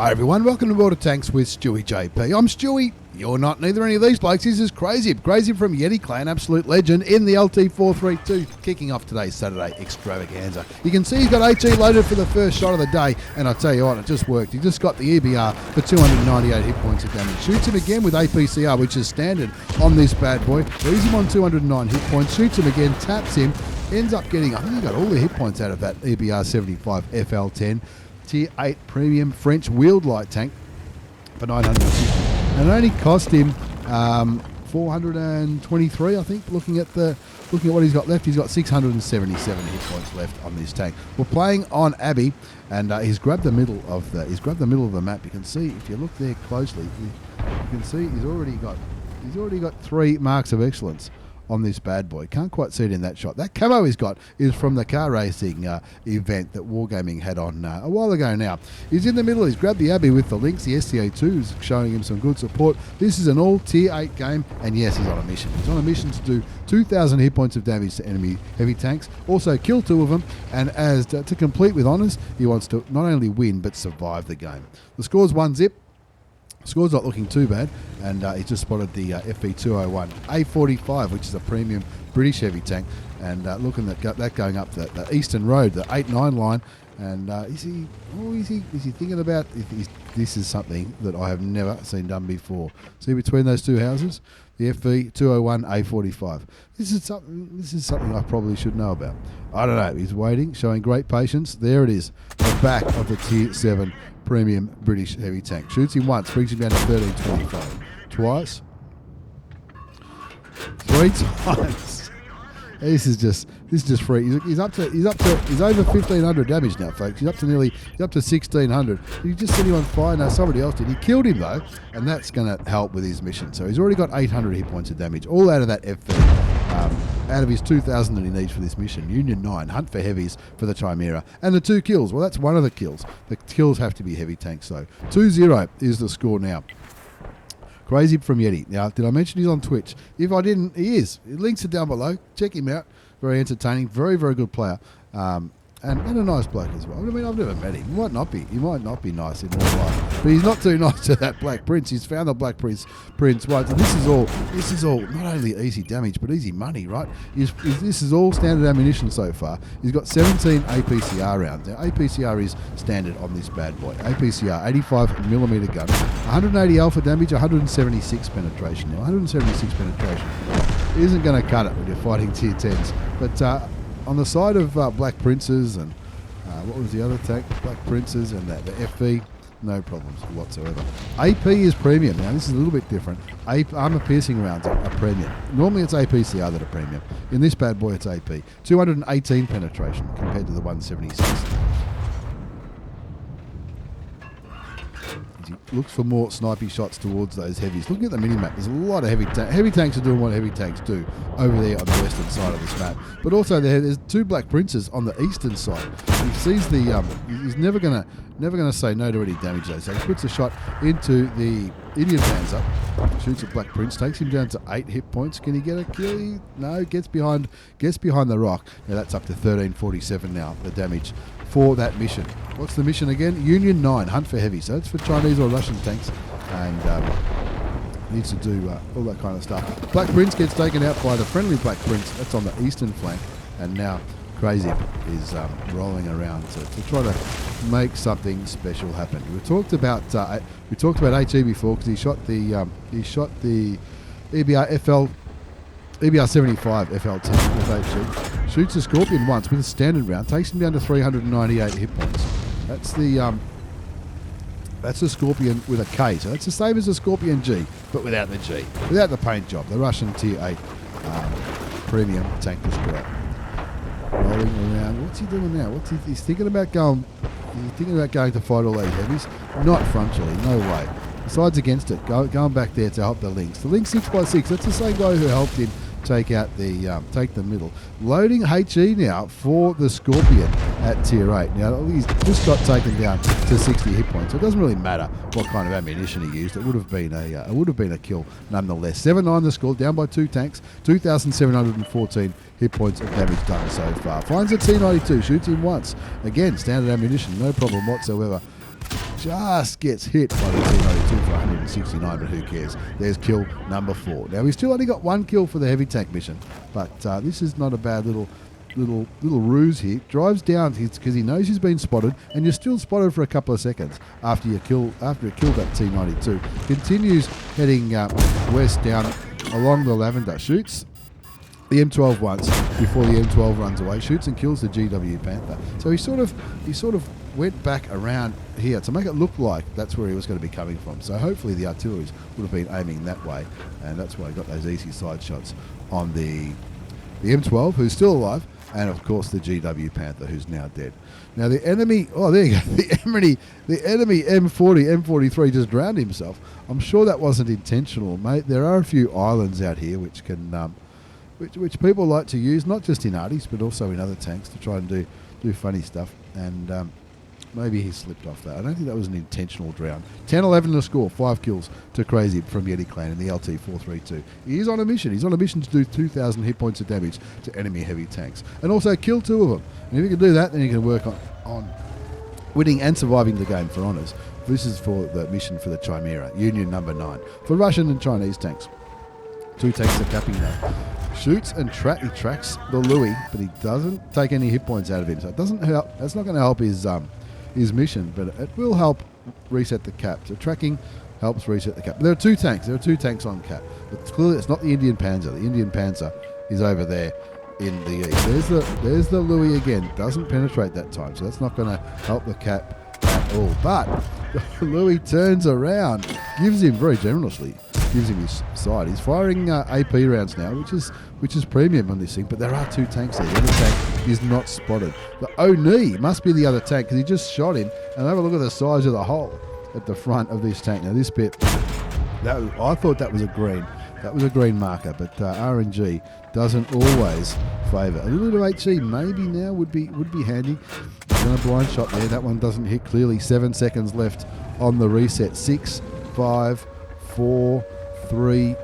Hi everyone, welcome to World of Tanks with stewiejp. I'm Stewie. You're not neither any of these blokes. This is crazib. Crazib from Yeti Clan, absolute legend in the LT432, kicking off today's Saturday extravaganza. You can see he's got HE loaded for the first shot of the day, and I tell you what, it just worked. He just got the EBR for 298 hit points of damage. Shoots him again with APCR, which is standard on this bad boy. Leaves him on 209 hit points. Shoots him again, taps him, ends up getting, I think he got all the hit points out of that EBR 75 FL10. Tier 8 premium French wheeled light tank for 950, and it only cost him 423, I think. Looking at what he's got left, he's got 677 hit points left on this tank. We're playing on Abbey, and he's grabbed the middle of the map. You can see if you look there closely, you can see he's already got 3 marks of excellence on this bad boy. Can't quite see it in that shot. That camo he's got is from the car racing event that Wargaming had on a while ago now. He's in the middle. He's grabbed the Abbey with the links. The SCA2 is showing him some good support. This is an all tier 8 game, and yes, he's on a mission. He's on a mission to do 2,000 hit points of damage to enemy heavy tanks. Also kill 2 of them, and as to complete with honours, he wants to not only win but survive the game. The score's 1-0. Score's not looking too bad, and he's just spotted the FV201 A45, which is a premium British heavy tank, and looking at that going up the Eastern Road, the 8-9 line. And is he thinking about this is something that I have never seen done before? See between those two houses, the FV201 A45. This is something I probably should know about. I don't know. He's waiting, showing great patience. There it is, the back of the Tier 7 premium British heavy tank. Shoots him once, brings him down to 1325. Twice. 3 times. This is just free. He's over 1,500 damage now, folks. He's up to 1,600. You just set him on fire. Now somebody else did. He killed him though, and that's going to help with his mission. So he's already got 800 hit points of damage, all out of that FV. Out of his 2,000 that he needs for this mission. Union 9, hunt for heavies for the Chimera. And the 2 kills, well, that's one of the kills. The kills have to be heavy tanks, though. 2-0 is the score now. Crazib from Yeti. Now, did I mention he's on Twitch? If I didn't, he is. Links are down below. Check him out. Very entertaining. Very, very good player. And a nice bloke as well. I mean, I've never met him. He might not be nice in real life, but he's not too nice to that Black Prince. He's found the Black Prince once, and this is all not only easy damage but easy money, right? This is all standard ammunition so far. He's got 17 APCR rounds. Now APCR is standard on this bad boy. APCR 85mm gun, 180 alpha damage, 176 penetration. Now 176 penetration isn't going to cut it when you're fighting tier 10s, but on the side of Black Princes and what was the other tank? Black Princes and the FV, no problems whatsoever. AP is premium. Now this is a little bit different. Armor piercing rounds are premium. Normally it's APCR that are premium. In this bad boy it's AP. 218 penetration compared to the 176. He looks for more snipey shots towards those heavies. Looking at the mini-map, there's a lot of heavy tanks are doing what heavy tanks do over there on the western side of this map. But also there's 2 Black Princes on the eastern side. He sees the he's never gonna say no to any damage though. So he puts a shot into the Indian Panzer, shoots a Black Prince, takes him down to 8 hit points. Can he get a kill? No, gets behind the rock. Now that's up to 1347 now, the damage for that mission. What's the mission again? Union 9, hunt for heavy. So it's for Chinese or Russian tanks, and needs to do all that kind of stuff. Black Prince gets taken out by the friendly Black Prince. That's on the eastern flank, and now Crazib is rolling around to try to make something special happen. We talked about HE before because he shot the EBR 75 FL10 with HE. Shoots a Scorpion once with a standard round, takes him down to 398 hit points. That's the Scorpion with a K, so it's the same as the Scorpion G, but without the G, without the paint job. The Russian Tier 8 premium tank destroyer. Rolling around. What's he doing now? He's thinking about going. He's thinking about going to fight all those heavies. Not frontally, no way. Besides against it, going back there to help the Lynx. The Lynx 6x6. That's the same guy who helped him take the middle. Loading HE now for the Scorpion at tier 8. Now he's just got taken down to 60 hit points. So it doesn't really matter what kind of ammunition he used. It would have been a kill nonetheless. 7-9 the score, down by 2 tanks, 2,714 hit points of damage done so far. Finds a T92, shoots him once. Again, standard ammunition, no problem whatsoever. just gets hit by the T29 for 169, but who cares? There's kill number 4. Now, we still only got 1 kill for the heavy tank mission, but this is not a bad little ruse here. Drives down because he knows he's been spotted, and you're still spotted for a couple of seconds after it killed that T92. Continues heading west down along the Lavender, shoots the M12 once before the M12 runs away, shoots and kills the GW Panther. So he sort of went back around here to make it look like that's where he was going to be coming from. So hopefully the artilleries would have been aiming that way, and that's why he got those easy side shots on the M12, who's still alive, and of course the GW Panther, who's now dead. Now the enemy, oh there you go, the enemy M43 just drowned himself. I'm sure that wasn't intentional, mate. There are a few islands out here which can which people like to use, not just in arties, but also in other tanks to try and do funny stuff. And maybe he slipped off that. I don't think that was an intentional drown. 10-11 to score, 5 kills to crazib from Yeti Clan in the LT432. He is on a mission. He's on a mission to do 2,000 hit points of damage to enemy heavy tanks, and also kill 2 of them. And if you can do that, then you can work on winning and surviving the game for honours. This is for the mission for the Chimera, Union number 9, for Russian and Chinese tanks. 2 tanks are capping now. Shoots and he tracks the Louis, but he doesn't take any hit points out of him. So it doesn't help. That's not going to help his mission, but it will help reset the cap. So tracking helps reset the cap. There are 2 tanks. There are 2 tanks on cap. But clearly it's not the Indian Panzer. The Indian Panzer is over there in the east. There's the Louis again. Doesn't penetrate that time, so that's not going to help the cap at all. But Louis turns around, gives him very generously. Gives him his side. He's firing AP rounds now, which is premium on this thing. But there are 2 tanks there. The other tank is not spotted. The Oni must be the other tank because he just shot him. And have a look at the size of the hole at the front of this tank. Now this bit, I thought that was a green. That was a green marker, but RNG doesn't always favour. A little bit of HE maybe now would be handy. He's going to blind shot there. That one doesn't hit clearly. 7 seconds left on the reset. 6, 5, 4, 3,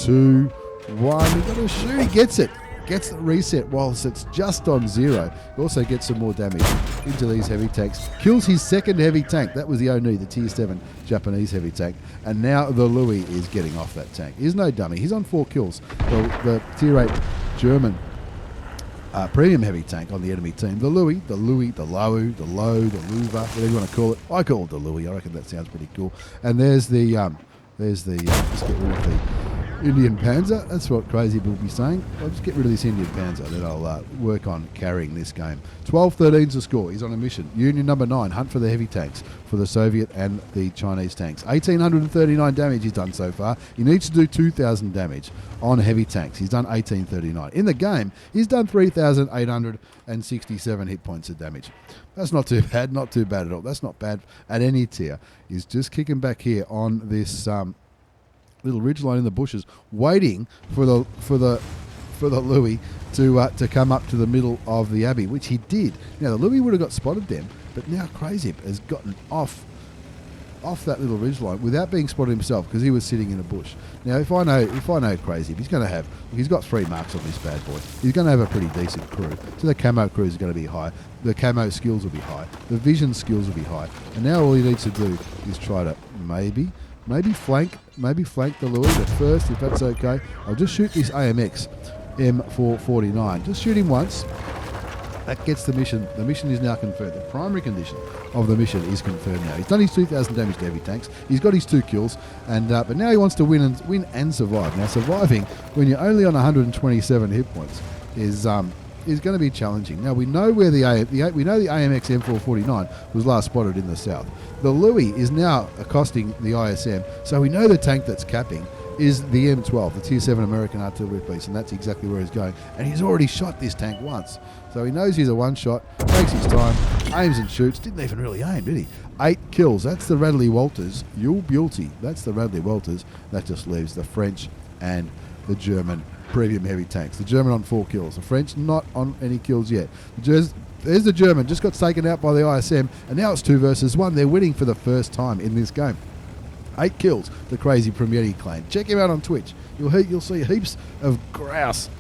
2, 1. He's got to shoot. He gets it. Gets the reset whilst it's just on 0. He also gets some more damage into these heavy tanks. Kills his second heavy tank. That was the Oni, the Tier 7 Japanese heavy tank. And now the Louis is getting off that tank. He's no dummy. He's on 4 kills. The Tier 8 German premium heavy tank on the enemy team. The Louis, the Lau, the Luva, whatever you want to call it. I call it the Louis. I reckon that sounds pretty cool. And there's the let's get rid of the Indian Panzer. That's what crazib will be saying. I'll just get rid of this Indian Panzer, then I'll work on carrying this game. 12-13's the score. He's on a mission. Union number 9, hunt for the heavy tanks for the Soviet and the Chinese tanks. 1,839 damage he's done so far. He needs to do 2,000 damage on heavy tanks. He's done 1,839. In the game, he's done 3,867 hit points of damage. That's not too bad. Not too bad at all. That's not bad at any tier. He's just kicking back here on this little ridgeline in the bushes, waiting for the Louis to come up to the middle of the Abbey, which he did. Now the Louis would have got spotted then, but now crazib has gotten off that little ridgeline without being spotted himself because he was sitting in a bush. Now if I know crazib, he's got 3 marks on this bad boy. He's going to have a pretty decent crew. So the camo crew is going to be high. The camo skills will be high. The vision skills will be high. And now all he needs to do is try to maybe flank the Louis, but first, if that's okay, I'll just shoot this AMX M449. Just shoot him once. That gets the mission. The mission is now confirmed. The primary condition of the mission is confirmed now. He's done his 2,000 damage to heavy tanks. He's got his 2 kills, and but now he wants to win and survive. Now surviving when you're only on 127 hit points is going to be challenging. Now we know where the AMX M449 was last spotted in the south. The Louis is now accosting the ISM, so we know the tank that's capping is the M12, the Tier 7 American artillery piece, and that's exactly where he's going. And he's already shot this tank once, so he knows he's a one-shot, takes his time, aims and shoots. Didn't even really aim, did he? 8 kills. That's the Radley Walters. You'll beauty. That's the Radley Walters. That just leaves the French and the German premium heavy tanks. The German on 4 kills. The French not on any kills yet. There's the German, just got taken out by the ISM, and now it's 2 versus 1. They're winning for the first time in this game. 8 kills, the crazy Yeti Clan. Check him out on Twitch. You'll see heaps of grouse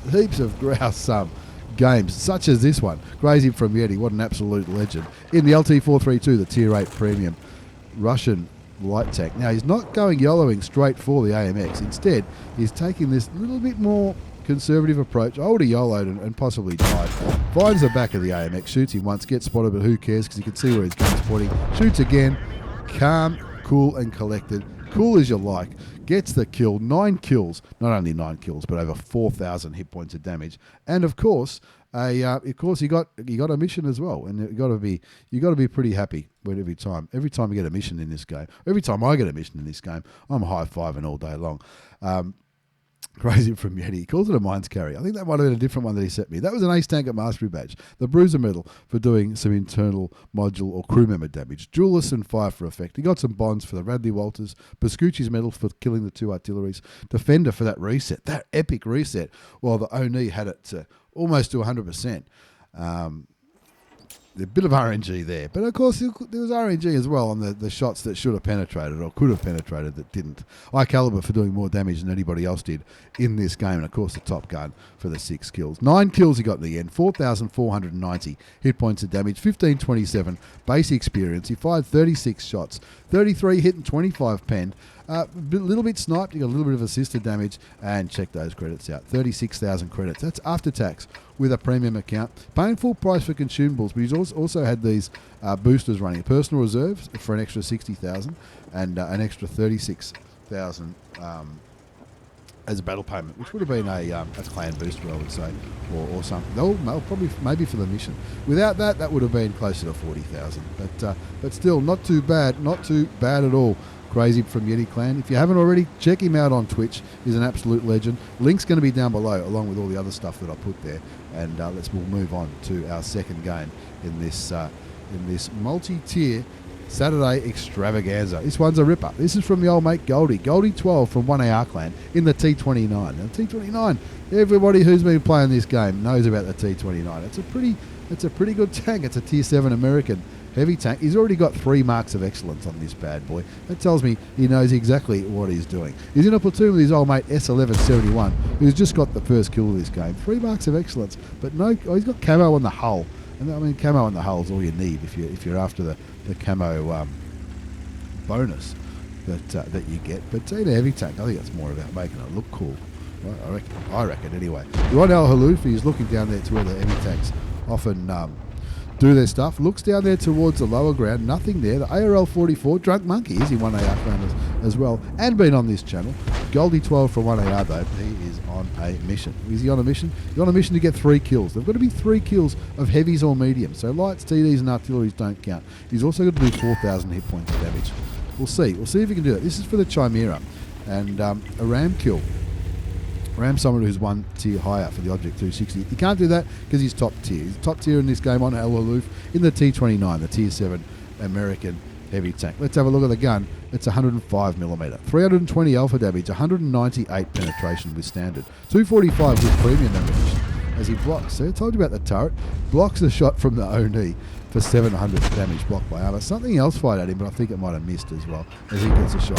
games, such as this one. Crazy Yeti, what an absolute legend. In the LT432, the Tier 8 Premium Russian light tank. Now, he's not going yellowing straight for the AMX. Instead, he's taking this little bit more conservative approach. I would have YOLO'd and possibly died. Finds the back of the AMX, shoots him once, gets spotted, but who cares because you can see where his gun's pointing. Shoots again, calm, cool and collected. Cool as you like. Gets the kill. 9 kills. Not only 9 kills, but over 4,000 hit points of damage. And of course, he got a mission as well. And you got to be pretty happy with every time you get a mission in this game. Every time I get a mission in this game, I'm high-fiving all day long. Crazy from Yeti. He calls it a mines carry. I think that might have been a different one that he sent me. That was an ace tank at mastery badge. The bruiser medal for doing some internal module or crew member damage. Duelist and fire for effect. He got some bonds for the Radley Walters. Pascucci's medal for killing the 2 artilleries. Defender for that reset. That epic reset. While the Oni had it almost to 100%. A bit of RNG there. But of course, there was RNG as well on the shots that should have penetrated or could have penetrated that didn't. High caliber for doing more damage than anybody else did in this game. And of course, the top gun for the 6 kills. 9 kills he got in the end. 4,490 hit points of damage. 1,527 base experience. He fired 36 shots. 33 hit and 25 penned. A little bit sniped. He got a little bit of assisted damage. And check those credits out. 36,000 credits. That's after tax with a premium account. Paying full price for consumables, but he's also had these boosters running. Personal reserves for an extra 60,000 and an extra 36,000 as a battle payment, which would have been a clan booster, I would say, or something. They'll probably maybe for the mission. Without that, that would have been closer to 40,000. But still, not too bad at all. Crazy from Yeti Clan. If you haven't already, check him out on Twitch. He's an absolute legend. Link's going to be down below, along with all the other stuff that I put there. And we'll move on to our second game in this multi-tier Saturday extravaganza. This one's a ripper. This is from the old mate Goldie. Goldie 12 from 1AR Clan in the T29. Now, T29, everybody who's been playing this game knows about the T29. It's a pretty good tank. It's a Tier 7 American heavy tank. He's already got 3 marks of excellence on this bad boy. That tells me he knows exactly what he's doing. He's in a platoon with his old mate S1171, who's just got the first kill of this game. 3 marks of excellence, but he's got camo on the hull. And I mean, camo on the hull is all you need if you're after the camo bonus that you get. But in a heavy tank, I think it's more about making it look cool. Right? I reckon anyway. You're on Al Haloof. He's looking down there to where the heavy tanks often do their stuff. Looks down there towards the lower ground. Nothing there. The ARL44, Drunk Monkey, is in 1AR Clan as well, and been on this channel. Goldie 12 from 1AR though. He is on a mission. Is he on a mission? He's on a mission to get 3 kills. There've got to be 3 kills of heavies or mediums. So lights, TDs and artilleries don't count. He's also got to do 4,000 hit points of damage. We'll see. We'll see if he can do that. This is for the Chimera. And a ram kill. Ram someone who's 1 tier higher for the Object 260. He can't do that because he's top tier. He's top tier in this game on Al Haloof in the T29, the Tier 7 American heavy tank. Let's have a look at the gun. It's 105mm. 320 alpha damage, 198 penetration with standard. 245 with premium ammunition as he blocks. So I told you about the turret. Blocks the shot from the Oni for 700 damage blocked by armor. Something else fired at him, but I think it might have missed as well as he gets a shot.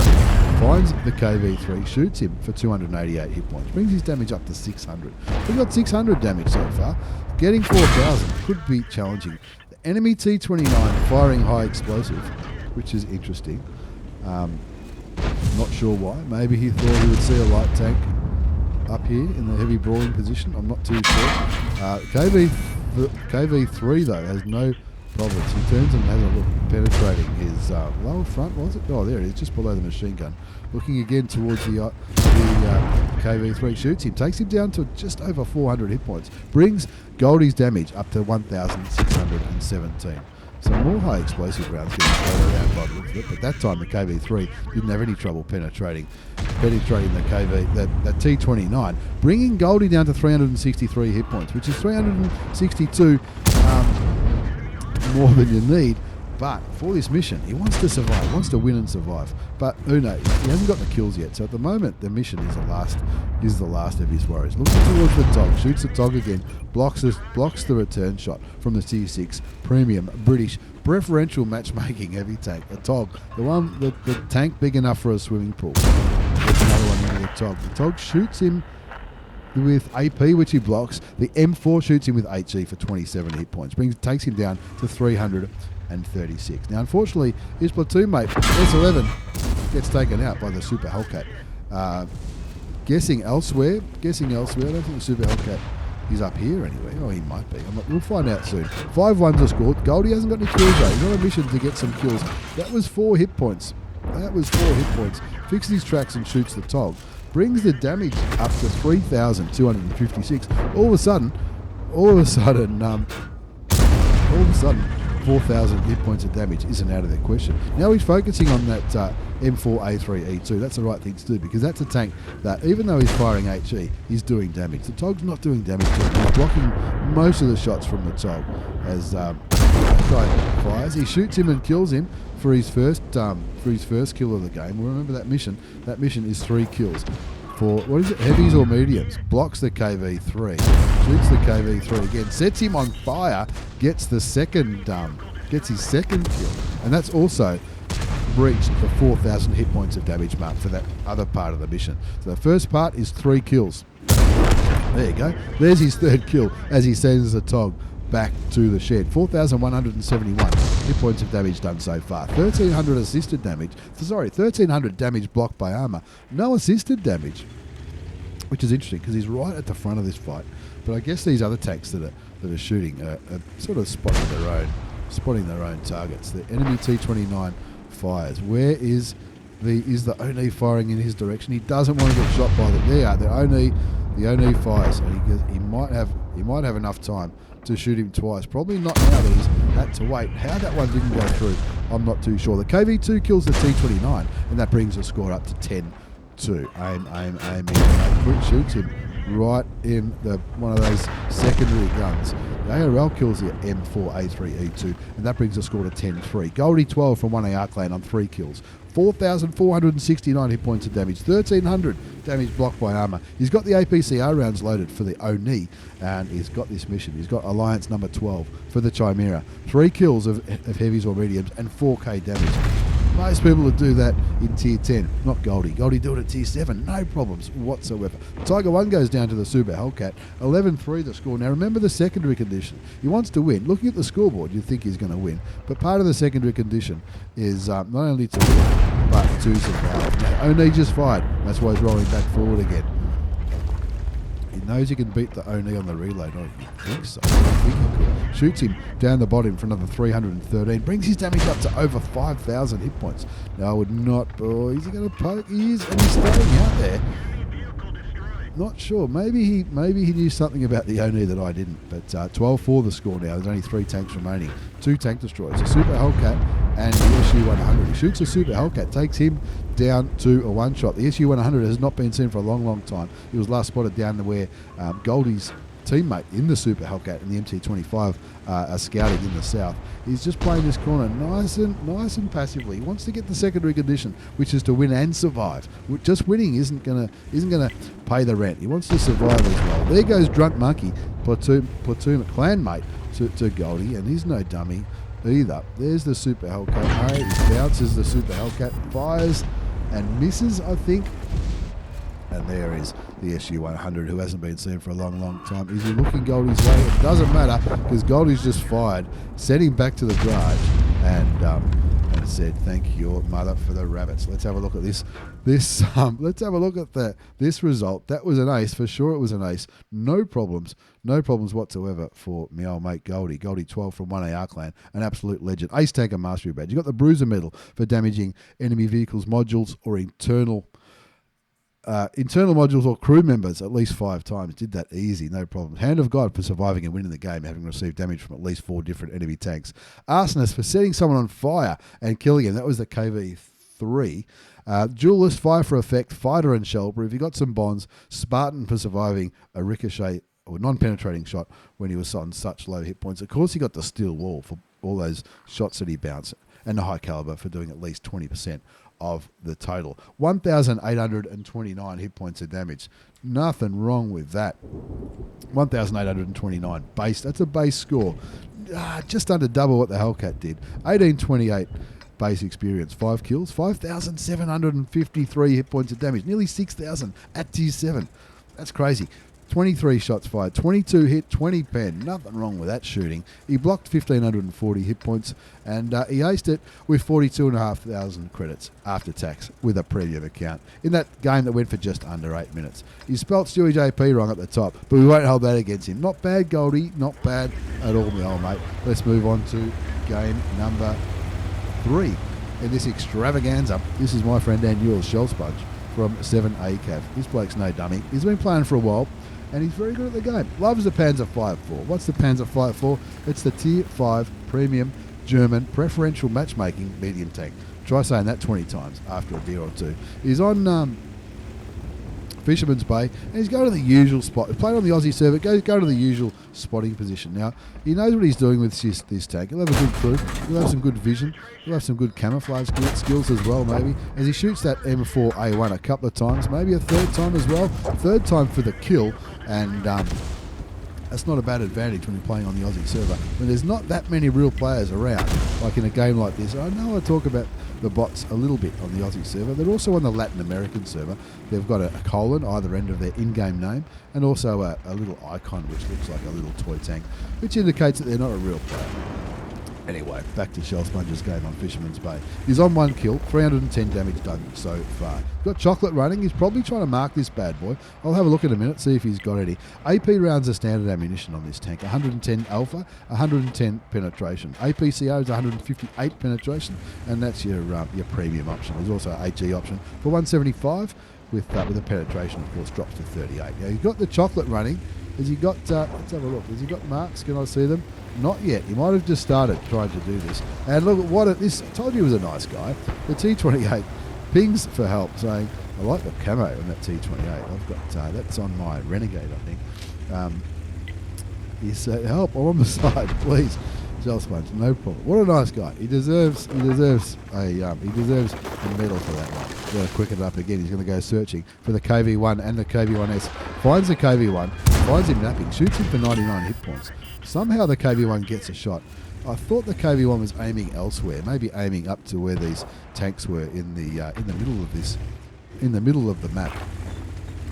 Finds the KV3, shoots him for 288 hit points. Brings his damage up to 600. He got 600 damage so far. Getting 4,000 could be challenging. The enemy T29 firing high explosive, which is interesting. Not sure why. Maybe he thought he would see a light tank up here in the heavy brawling position. I'm not too sure. KV3 though has no problems. He turns and has a look, penetrating his lower front. Was it? Oh, there it is, just below the machine gun. Looking again towards the KV3, shoots him, takes him down to just over 400 hit points. Brings Goldie's damage up to 1,617. Some more high explosive rounds getting thrown around by the looks of it, but that time the KV3 didn't have any trouble penetrating the T29, bringing Goldie down to 363 hit points, which is 362 more than you need. But for this mission, he wants to survive, wants to win and survive. But who knows? He hasn't got the kills yet. So at the moment, the mission is the last of his worries. Looking towards the Tog, shoots the Tog again, blocks the return shot from the C6 premium British preferential matchmaking heavy tank. The Tog, the tank big enough for a swimming pool. There's another one into the Tog. The Tog shoots him with AP, which he blocks. The M4 shoots him with HE for 27 hit points. Takes him down to 336. Now, unfortunately, his platoon mate, S11, gets taken out by the Super Hellcat. Guessing elsewhere. I don't think the Super Hellcat is up here anyway. Oh, he might be. We'll find out soon. 5-1s are scored. Goldie hasn't got any kills though. He's on a mission to get some kills. That was 4 hit points. Fixes his tracks and shoots the Tog. Brings the damage up to 3,256. All of a sudden, 4,000 hit points of damage isn't out of the question. Now he's focusing on that M4A3E2. That's the right thing to do, because that's a tank that, even though he's firing HE, he's doing damage. The Tog's not doing damage to him. He's blocking most of the shots from the Tog as that guy fires. He shoots him and kills him for his first kill of the game. Well, remember that mission. That mission is 3 kills. For, what is it, heavies or mediums? Blocks the KV3, shoots the KV3 again, sets him on fire, gets his second kill, and that's also breached the 4,000 hit points of damage mark for that other part of the mission. So the first part is 3 kills. There you go. There's his 3rd kill as he sends the Tog back to the shed. 4,171 hit points of damage done so far. 1,300 assisted damage. 1,300 damage blocked by armor. No assisted damage, which is interesting because he's right at the front of this fight. But I guess these other tanks that are shooting are sort of spotting their own targets. The enemy T29 fires. Where is the Oni firing in his direction? He doesn't want to get shot by them. There, the Oni fires, and he might have enough time to shoot him twice. Probably not now that he's had to wait. How that one didn't go through, I'm not too sure. The KV2 kills the T29, and that brings the score up to 10-2. Aim. Quick shoots him right in one of those secondary guns. The ARL kills the M4A3E2, and that brings the score to 10-3. Goldie 12 from 1AR clan on 3 kills. 4,469 hit points of damage, 1,300 damage blocked by armor. He's got the APCR rounds loaded for the Oni, and he's got this mission. He's got Alliance number 12 for the Chimera. 3 kills of heavies or mediums and 4k damage. Most people would do that in tier 10, not Goldie. Goldie do it at tier 7, no problems whatsoever. Tiger 1 goes down to the Super Hellcat, 11-3 the score. Now remember the secondary condition. He wants to win. Looking at the scoreboard, you'd think he's going to win. But part of the secondary condition is not only to win, but to survive. Now, Oni just fired. That's why he's rolling back forward again. He knows he can beat the Oni on the reload. I think so. I think he could. Shoots him down the bottom for another 313. Brings his damage up to over 5,000 hit points. Now I would not. Oh, is he going to poke? He is, and he's staying out there. Not sure. Maybe he knew something about the Oni that I didn't. But 12-4 the score now. There's only 3 tanks remaining. 2 tank destroyers. A Super Hellcat and the SU-100. He shoots a Super Hellcat, takes him down to a one-shot. The SU-100 has not been seen for a long, long time. He was last spotted down to where Goldie's teammate in the Super Hellcat and the MT-25 are scouting in the south. He's just playing this corner nice and passively. He wants to get the secondary condition, which is to win and survive. Just winning isn't gonna pay the rent. He wants to survive as well. There goes Drunk Monkey, platoon clanmate to Goldie, and he's no dummy either. There's the Super Hellcat. He bounces the Super Hellcat, fires and misses, I think. And there is the SU-100, who hasn't been seen for a long, long time. Is he looking Goldie's way? It doesn't matter, because Goldie's just fired, sent him back to the garage, and said, "Thank your mother for the rabbits." Let's have a look at this. Let's have a look at this result. That was an ace for sure. It was an ace. No problems whatsoever for my old mate Goldie. Goldie 12 from 1AR clan, an absolute legend. Ace Tanker Mastery Badge. You got the Bruiser Medal for damaging enemy vehicles, modules, or internal modules or crew members at least 5 times. Did that easy, no problem. Hand of God for surviving and winning the game, having received damage from at least 4 different enemy tanks. Arsonist for setting someone on fire and killing him. That was the KV3. Duelist, fire for effect. Fighter and shellproof. He got some bonds. Spartan for surviving a ricochet or non-penetrating shot when he was on such low hit points. Of course, he got the steel wall for all those shots that he bounced, and the high caliber for doing at least 20% of the total. 1,829 hit points of damage. Nothing wrong with that. 1,829 base. That's a base score. Just under double what the Hellcat did. 1,828 base experience. 5 kills. 5,753 hit points of damage. Nearly 6,000 at tier 7. That's crazy. 23 shots fired, 22 hit, 20 pen. Nothing wrong with that shooting. He blocked 1,540 hit points, and he aced it with 42,500 credits after tax with a premium account in that game that went for just under 8 minutes. He spelt stewiejp wrong at the top, but we won't hold that against him. Not bad, Goldie. Not bad at all, my old mate. Let's move on to game number 3 in this extravaganza. This is my friend Daniel's Shell Sponge from 7ACAV. This bloke's no dummy. He's been playing for a while, and he's very good at the game. Loves the Panzer V4. What's the Panzer V4? It's the Tier 5 Premium German Preferential Matchmaking Medium Tank. Try saying that 20 times after a beer or two. He's on Fisherman's Bay, and he's going to the usual spot. He's played on the Aussie server, go to the usual spotting position. Now, he knows what he's doing with this tank. He'll have a good crew, he'll have some good vision, he'll have some good camouflage skills as well, maybe, as he shoots that M4A1 a couple of times, maybe a third time as well. Third time for the kill, and that's not a bad advantage when you're playing on the Aussie server, when there's not that many real players around, like in a game like this. I know I talk about the bots a little bit on the Aussie server. They're also on the Latin American server. They've got a colon either end of their in-game name, and also a little icon which looks like a little toy tank, which indicates that they're not a real player. Anyway, back to Shell Sponge's game on Fisherman's Bay. He's on 1 kill, 310 damage done so far. Got chocolate running. He's probably trying to mark this bad boy. I'll have a look in a minute, see if he's got any. AP rounds are standard ammunition on this tank. 110 alpha, 110 penetration. APCO is 158 penetration, and that's your premium option. There's also an HE option for 175 with the penetration, of course, drops to 38. Now, you've got the chocolate running. Has he got, let's have a look. Has he got marks? Can I see them? Not yet. He might have just started trying to do this. And look at what this. I told you he was a nice guy. The T28 pings for help, saying, I like the camo on that T28. I've got that's on my Renegade, I think. He said, help, I'm on the side, please. Shell Sponge, no problem. What a nice guy. He deserves a medal for that one. Going to quicken it up again. He's going to go searching for the KV1 and the KV1S. Finds the KV1, finds him napping, shoots him for 99 hit points. Somehow the KV1 gets a shot. I thought the KV1 was aiming elsewhere, maybe aiming up to where these tanks were in the middle of the map.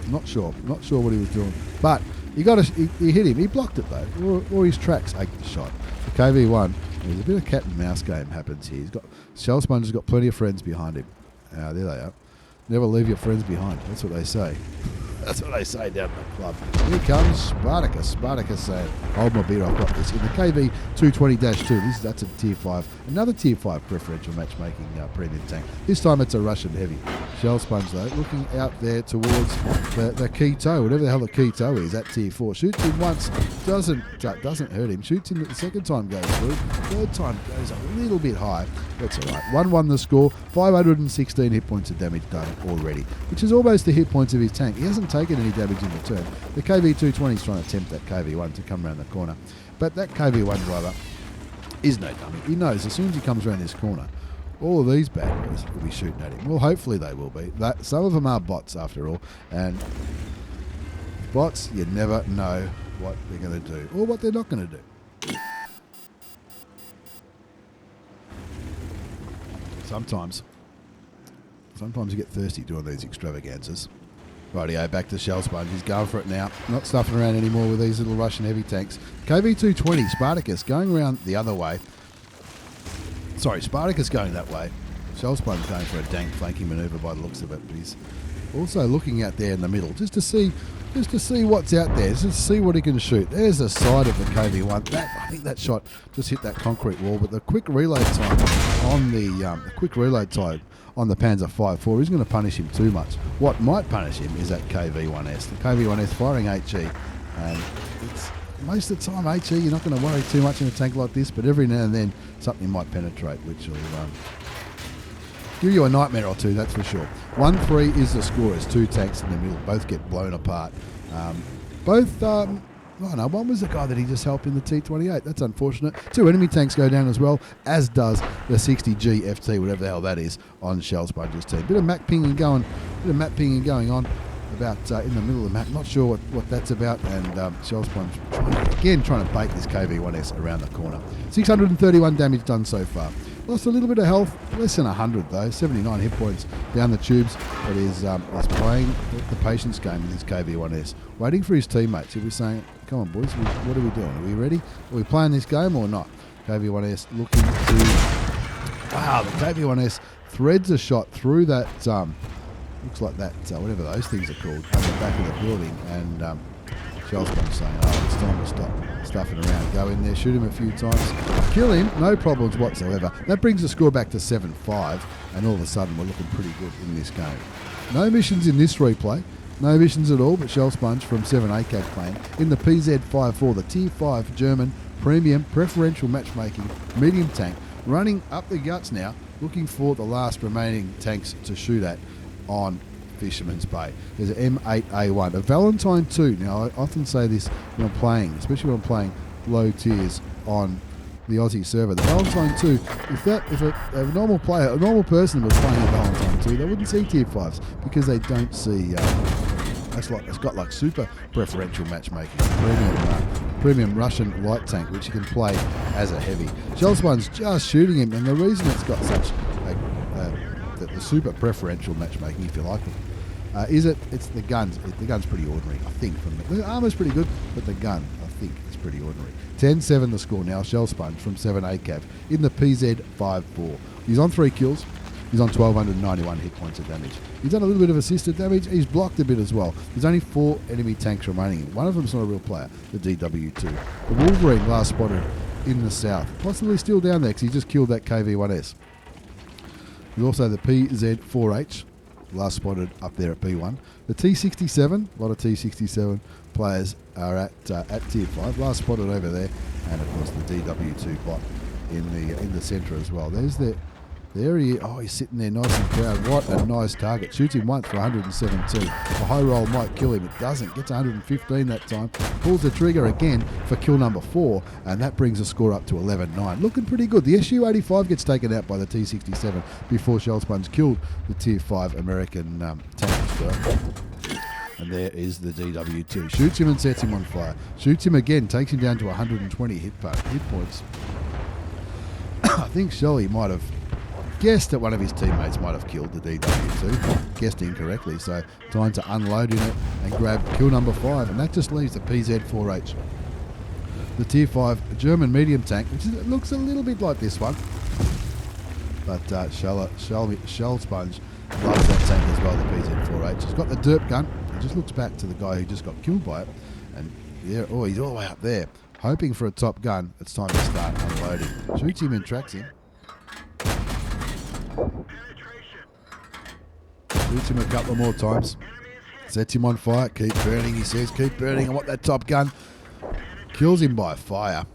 Not sure what he was doing, but he hit him. He blocked it though, or his tracks ate the shot. The KV1, there's a bit of cat and mouse game happens here. Shell Sponge has got plenty of friends behind him. There they are. Never leave your friends behind. That's what they say. That's what they say down at the club. Here comes Spartacus. Spartacus saying, hold my beer, I've got this. In the KV220-2, that's a Tier 5. Another Tier 5 preferential matchmaking premium tank. This time it's a Russian heavy. Shell Sponge, though, looking out there towards the key toe, whatever the hell the key toe is, at Tier 4. Shoots him once, doesn't hurt him. Shoots him the second time, goes through. Third time goes a little bit high. That's all right. 1-1 the score. 516 hit points of damage done already, which is almost the hit points of his tank. He hasn't taken any damage in return. The KV220 is trying to tempt that KV1 to come around the corner, but that KV1 driver is no dummy. He knows as soon as he comes around this corner, all of these bad boys will be shooting at him. Well, hopefully they will be. Some of them are bots after all, and bots, you never know what they're going to do or what they're not going to do. Sometimes you get thirsty doing these extravaganzas. Rightio, back to Shell Sponge. He's going for it now. Not stuffing around anymore with these little Russian heavy tanks. KV220, Spartacus going around the other way. Sorry, Spartacus going that way. Shell Sponge going for a dank flanking manoeuvre by the looks of it. But he's also looking out there in the middle just to see what's out there, just to see what he can shoot. There's the side of the KV1. I think that shot just hit that concrete wall, but the quick reload time on the Panzer V4 isn't going to punish him too much. What might punish him is that KV1S. The KV1S firing HE, and it's most of the time HE you're not going to worry too much in a tank like this, but every now and then something might penetrate, which will give you a nightmare or two, that's for sure. 1-3 is the score as two tanks in the middle. Both get blown apart. One was the guy that he just helped in the T28. That's unfortunate. Two enemy tanks go down as well, as does the 60G FT, whatever the hell that is, on Shell Sponge's team. Bit of map pinging going on about in the middle of the map. Not sure what that's about. And Shell Sponge trying to bait this KV1S around the corner. 631 damage done so far. Lost a little bit of health, less than 100 though, 79 hit points down the tubes, but is playing the patience game with his KV1S, waiting for his teammates. He'll be saying, come on boys, what are we doing? Are we ready? Are we playing this game or not? KV1S looking to... Wow, the KV1S threads a shot through that, looks like that, whatever those things are called, at the back of the building, and Shellsponge saying, oh, it's time to stop stuffing around. Go in there, shoot him a few times, kill him, no problems whatsoever. That brings the score back to 7-5, and all of a sudden we're looking pretty good in this game. No missions in this replay, no missions at all, but Shellsponge from 7ACAV playing in the PZ54, the Tier 5 German premium preferential matchmaking medium tank, running up the guts now, looking for the last remaining tanks to shoot at on Fisherman's Bay. There's an M8A1, a Valentine 2. Now, I often say this when I'm playing, especially when I'm playing low tiers on the Aussie server. The Valentine 2, if a normal player, a normal person was playing a Valentine 2, they wouldn't see tier 5s because they don't see. It's got like super preferential matchmaking, premium Russian light tank, which you can play as a heavy. Shellsponge just shooting him, and the reason it's got such the super preferential matchmaking, if you like it, it's the guns. The gun's pretty ordinary, I think. The armor's pretty good, but the gun, I think, is pretty ordinary. 10-7 the score now. Shellsponge from 7ACAV in the PZ54. He's on 3 kills. He's on 1,291 hit points of damage. He's done a little bit of assisted damage. He's blocked a bit as well. There's only 4 enemy tanks remaining. One of them's not a real player, the DW2. The Wolverine last spotted in the south. Possibly still down there because he just killed that KV1S. There's also the PZ4H, last spotted up there at P1. The T67, a lot of T67 players are at Tier 5, last spotted over there. And of course the DW2 bot in the centre as well. There he is. Oh, he's sitting there nice and proud. What a nice target. Shoots him once for 117. A high roll might kill him. It doesn't. Gets 115 that time. Pulls the trigger again for kill number 4, and that brings the score up to 11-9. Looking pretty good. The SU-85 gets taken out by the T67 before Shellsponge killed the Tier 5 American tank. And there is the DW2. Shoots him and sets him on fire. Shoots him again. Takes him down to 120 hit points. I think Shelly might have guessed that one of his teammates might have killed the DW2. Guessed incorrectly, so time to unload in it and grab kill number 5, and that just leaves the PZ4H. The Tier 5 German medium tank, which looks a little bit like this one. But Shellsponge loves that tank as well, the PZ4H. He's got the derp gun. He just looks back to the guy who just got killed by it. And yeah, oh, he's all the way up there. Hoping for a top gun. It's time to start unloading. Shoots him and tracks him. Shoots him a couple more times. Sets him on fire. Keep burning, he says. Keep burning. I want that top gun. Kills him by fire.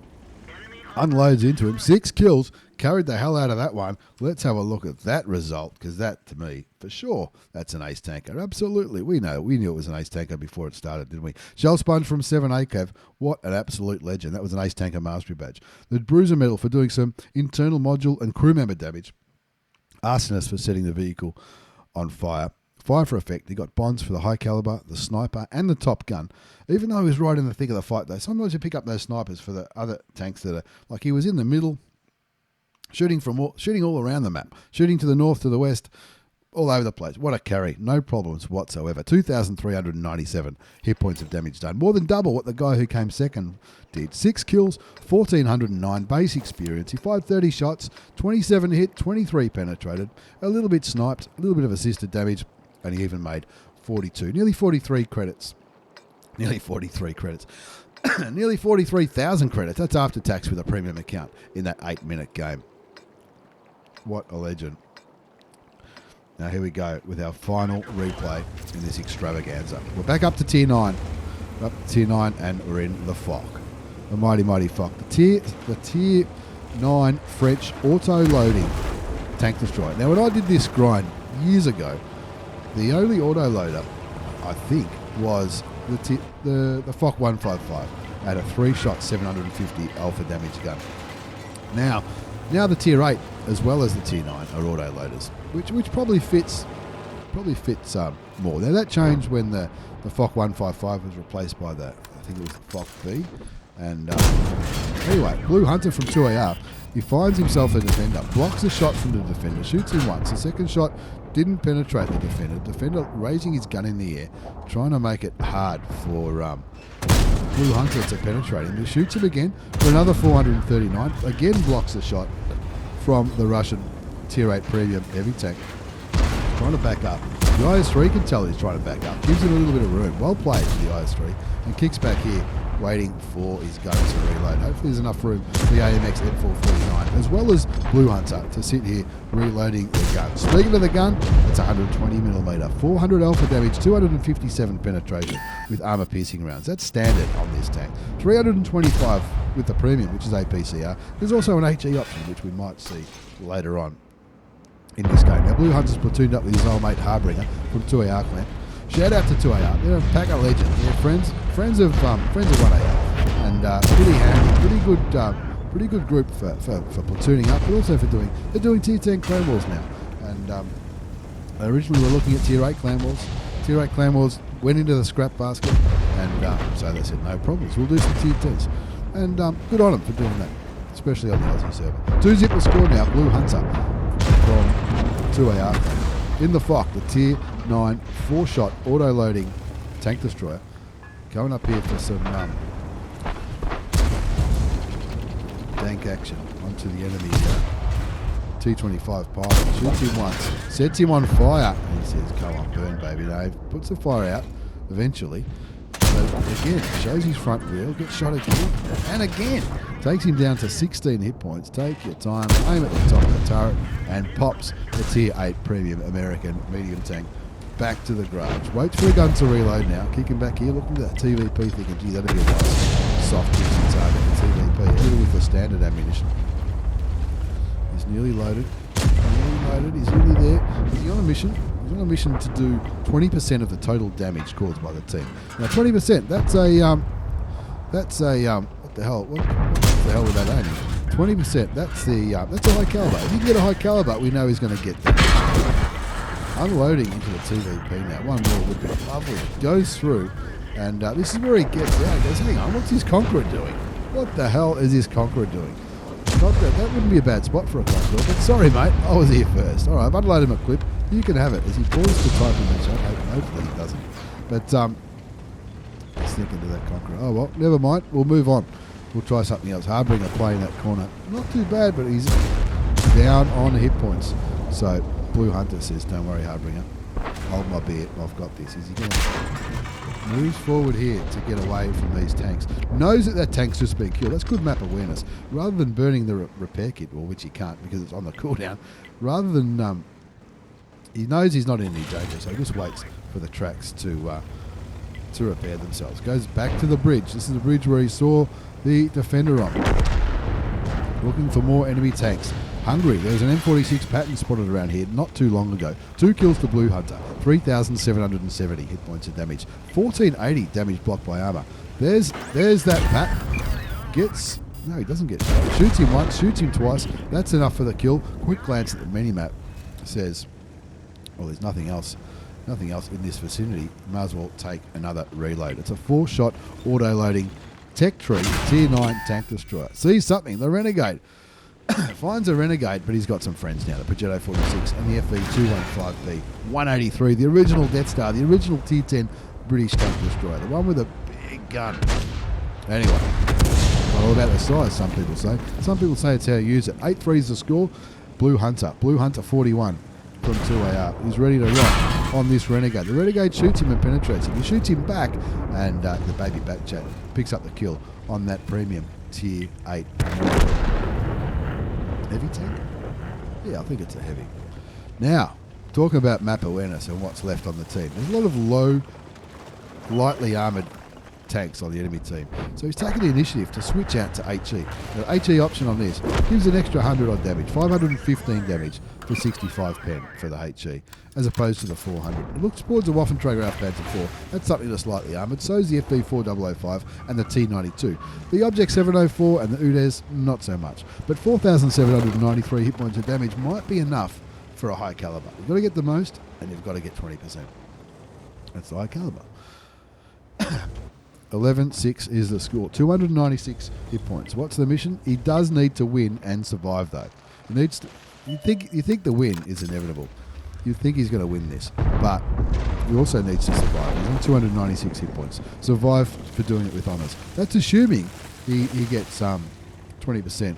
Unloads into him. 6 kills. Carried the hell out of that one. Let's have a look at that result, because that, to me, for sure, that's an ace tanker. Absolutely. We knew it was an ace tanker before it started, didn't we? Shellsponge from 7ACAV. What an absolute legend. That was an ace tanker mastery badge. The Bruiser medal for doing some internal module and crew member damage. Arsonist for setting the vehicle on fire. Fire for effect. He got bonds for the high caliber, the sniper, and the top gun. Even though he was right in the thick of the fight, though, sometimes you pick up those snipers for the other tanks that are like he was in the middle, shooting all around the map, shooting to the north, to the west, all over the place. What a carry. No problems whatsoever. 2,397 hit points of damage done. More than double what the guy who came second did. 6 kills, 1,409 base experience. He fired 30 shots, 27 hit, 23 penetrated, a little bit sniped, a little bit of assisted damage, and he even made 42. Nearly 43 credits. Nearly 43 credits. Nearly 43,000 credits. That's after tax with a premium account in that 8-minute game. What a legend. Now here we go with our final replay in this extravaganza. We're back up to Tier 9. We're up to Tier 9 and we're in the Foch. The mighty Foch. The Tier 9 French auto-loading tank destroyer. Now when I did this grind years ago, the only auto-loader, I think, was the Foch 155 at a 3-shot 750 alpha damage gun. Now the Tier 8 as well as the Tier 9 are auto-loaders, which probably fits more. Now that changed when the Foch 155 was replaced by I think it was the Foch B. And anyway, Blue Hunter from 2AR He finds himself a defender, blocks a shot from the defender, shoots him once. The second shot didn't penetrate the defender. Defender raising his gun in the air, trying to make it hard for Blue Hunter to penetrate him. He shoots him again for another 439. Again blocks the shot from the Russian Tier 8 Premium heavy tank. Trying to back up. The IS-3 can tell he's trying to back up. Gives him a little bit of room. Well played for the IS-3. And kicks back here, waiting for his gun to reload. Hopefully there's enough room for the AMX N449, as well as Blue Hunter, to sit here reloading the gun. Speaking of the gun, it's 120mm, 400 alpha damage, 257 penetration with armor-piercing rounds. That's standard on this tank. 325 with the premium, which is APCR. There's also an HE option, which we might see later on in this game. Now, Blue Hunter's platooned up with his old mate Harbringer from 2AR clan. Shout out to 2AR. They're a pack of legends. They're friends of 1AR, and pretty handy, pretty good group for platooning up, but also they're doing Tier 10 clan wars now. And originally we were looking at Tier 8 clan wars. Tier 8 clan wars went into the scrap basket, and so they said no problems. We'll do some Tier 10s, and good on them for doing that, especially on the Aussie server. 2-zip the score now. Blue Hunter from 2AR. In the Foch, the Tier 9 4-shot auto-loading tank destroyer. Going up here for some dank action onto the enemy T29 pilot. Shoots him once, sets him on fire, and he says, "Come on, burn, baby Dave." Puts the fire out eventually. But again, shows his front wheel, gets shot again, and again. Takes him down to 16 hit points. Take your time, aim at the top of the turret, and pops the Tier 8 Premium American medium tank back to the garage. Waits for the gun to reload now. Kicking back here, looking at that TVP, thinking, gee, that'd be a nice soft piercing target, the TVP, even with the standard ammunition. He's nearly loaded. He's nearly there. Is he on a mission? He's on a mission to do 20% of the total damage caused by the team. Now, 20%, that's a what the hell? What the hell with that aiming? 20%. That's a high caliber. If you can get a high caliber, we know he's going to get that. Unloading into the TVP now. One more would be lovely. Goes through, and this is where he gets out. He goes, hang on, what's his Conqueror doing? What the hell is his Conqueror doing? Not that wouldn't be a bad spot for a Conqueror, but sorry, mate, I was here first. All right, I've unloaded him a clip. You can have it. As he paused to type in the shot, hopefully he doesn't. But let's think into that Conqueror. Oh well, never mind. We'll move on. We'll try something else. Harbringer playing that corner. Not too bad, but he's down on hit points. So Blue Hunter says, don't worry, Harbringer. Hold my beer. I've got this. Is he going to move forward here to get away from these tanks? Knows that tank's just been killed. That's good map awareness. Rather than burning the repair kit, or which he can't because it's on the cooldown, rather than... he knows he's not in any danger, so he just waits for the tracks to repair themselves. Goes back to the bridge. This is the bridge where he saw the defender on. Looking for more enemy tanks. Hungry. There's an M46 pattern spotted around here not too long ago. 2 kills to Blue Hunter. 3,770 hit points of damage. 1,480 damage blocked by armor. There's that pattern. No, he doesn't get shot. Shoots him once, shoots him twice. That's enough for the kill. Quick glance at the minimap says, well, there's nothing else in this vicinity. Might as well take another reload. It's a 4-shot auto-loading Tech Tree Tier 9 tank destroyer. Sees something, the Renegade. Finds a Renegade, but he's got some friends now. The Progetto 46 and the FV215B 183, the original Death Star, the original Tier 10 British tank destroyer, the one with a big gun. Anyway, not all about the size, some people say. Some people say it's how you use it. 8-3 is the score. Blue Hunter 41 from 2AR. He's ready to rock on this Renegade. The Renegade shoots him and penetrates him. He shoots him back, and the baby back chat picks up the kill on that premium Tier 8. Heavy tank? Yeah, I think it's a heavy. Now, talking about map awareness and what's left on the team. There's a lot of low, lightly armoured tanks on the enemy team. So he's taken the initiative to switch out to HE. The HE option on this gives an extra 100 odd damage, 515 damage for 65 pen for the HE, as opposed to the 400. It looks towards the Waffenträger Panzer 4. That's something that's slightly armoured. So is the FV4005 and the T29. The Object 704 and the UDES, not so much. But 4,793 hit points of damage might be enough for a high caliber. You've got to get the most, and you've got to get 20%. That's the high caliber. 11-6 is the score. 296 hit points. What's the mission? He does need to win and survive, though. He needs to. You think the win is inevitable. You think he's going to win this, but he also needs to survive. He's on 296 hit points. Survive for doing it with honours. That's assuming he gets 20%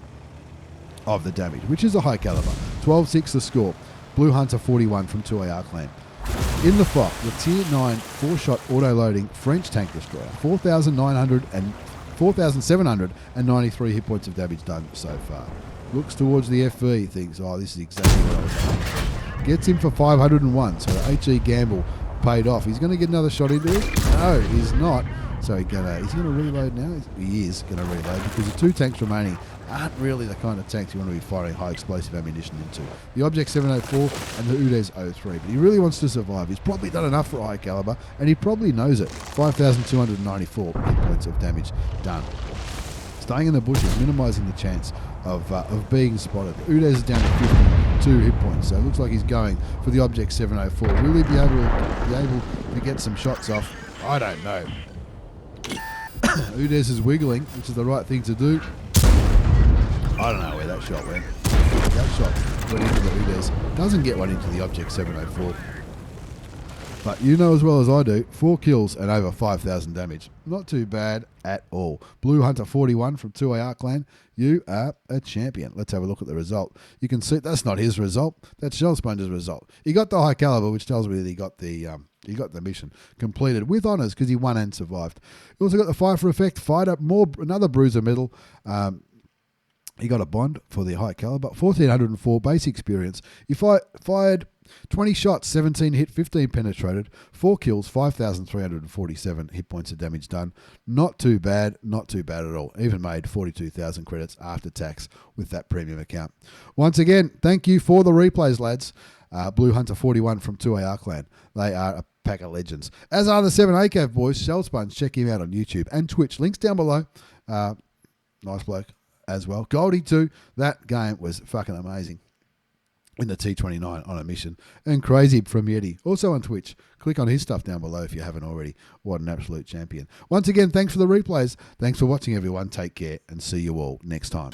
of the damage, which is a high caliber. 12-6 the score. Blue Hunter 41 from 2AR clan. In the Foch, the Tier 9 4-shot auto-loading French tank destroyer. 4,793 hit points of damage done so far. Looks towards the FV, thinks, oh, this is exactly what I was after. Gets him for 501, so the HE gamble paid off. He's going to get another shot into it. No, he's not. So he's going to reload now. He is going to reload because the 2 tanks remaining aren't really the kind of tanks you want to be firing high explosive ammunition into. The Object 704 and the Udes 03. But he really wants to survive. He's probably done enough for a high caliber, and he probably knows it. 5,294 hit points of damage done. Staying in the bushes, minimising the chance of being spotted. Udes is down to 52 hit points, so it looks like he's going for the Object 704. Will he be able to get some shots off? I don't know. Udes is wiggling, which is the right thing to do. I don't know where that shot went. That shot went into the Udes. Doesn't get one into the Object 704. But you know as well as I do, 4 kills and over 5,000 damage. Not too bad at all. Blue Hunter 41 from 2AR clan. You are a champion. Let's have a look at the result. You can see that's not his result. That's Shellsponge's result. He got the high caliber, which tells me that he got the mission completed with honours because he won and survived. He also got the Fire for Effect, fired up another bruiser medal. He got a bond for the high caliber, 1,404 base experience. He fired 20 shots, 17 hit, 15 penetrated, 4 kills, 5,347 hit points of damage done. Not too bad at all. Even made 42,000 credits after tax with that premium account. Once again, thank you for the replays, lads. Blue Hunter 41 from 2AR clan. They are a pack of legends. As are the 7ACAV boys. Shellsponge, check him out on YouTube and Twitch. Links down below. Nice bloke as well. Goldie too. That game was fucking amazing. In the T29 on a mission. And crazib from Yeti, also on Twitch. Click on his stuff down below if you haven't already. What an absolute champion. Once again, thanks for the replays. Thanks for watching, everyone. Take care and see you all next time.